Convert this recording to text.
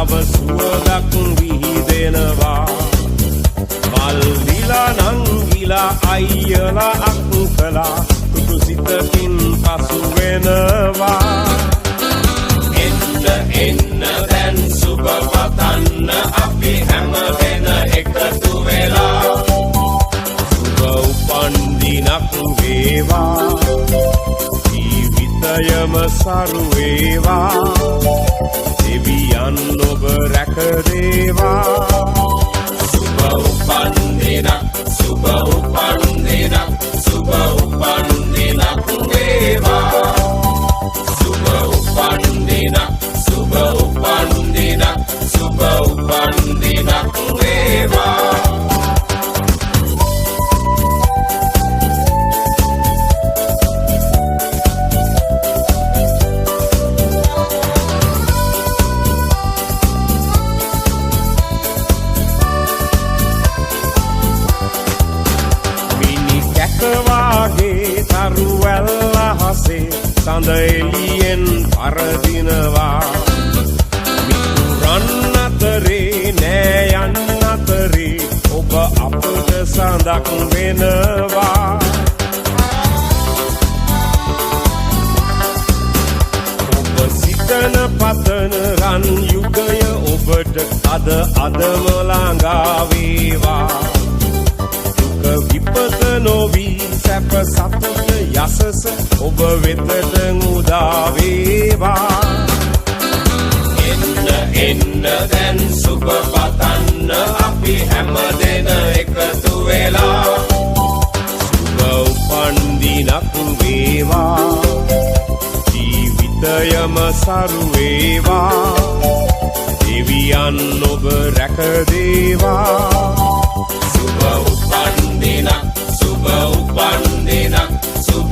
නව සුවඳක් විහිදෙනවා මල් දිලා නංගිලා අයියලා අක්කලා කුතු සිතකින් පසු වෙනවා එන්න දැන් සුබ පතන්න අපි හැම වෙන එකතු වෙලා සුබ උපන් දිනක් වේවා ජීවිතයම සරු වේවා දෙවියන් ඔබ රැක දේවා සුබ උපන් දිනක් සුබ උපන් දිනක් සුබ උපන් දිනක් වේවා සුබ උපන් දිනක් සුබ උපන් දිනක් සුබ උපන් දිනක් වේවා කවාගේ තරුවැල්ල හසේ සඳ එළියෙන් පරදිනවා මිතුරන් අතරේ නෑ යන්න අතරේ ඔබ අපට සඳක් වෙනවා ඔබ සිතන පතන රන් යුගය ඔබට අදම ළඟා වේවා විපත නොවී සැප සතුට යසස ඔබ වෙතට උදා වේවා එන්න දැන් සුබ පතන්න අපි හැම දෙන එකතු වෙලා සුබ උපන් දිනක් වේවා ජීවිතයම සරු වේවා දෙවියන් ඔබ රැක දේවා සුබ උපන් දිනක් සුබ උපන් දිනක් සුබ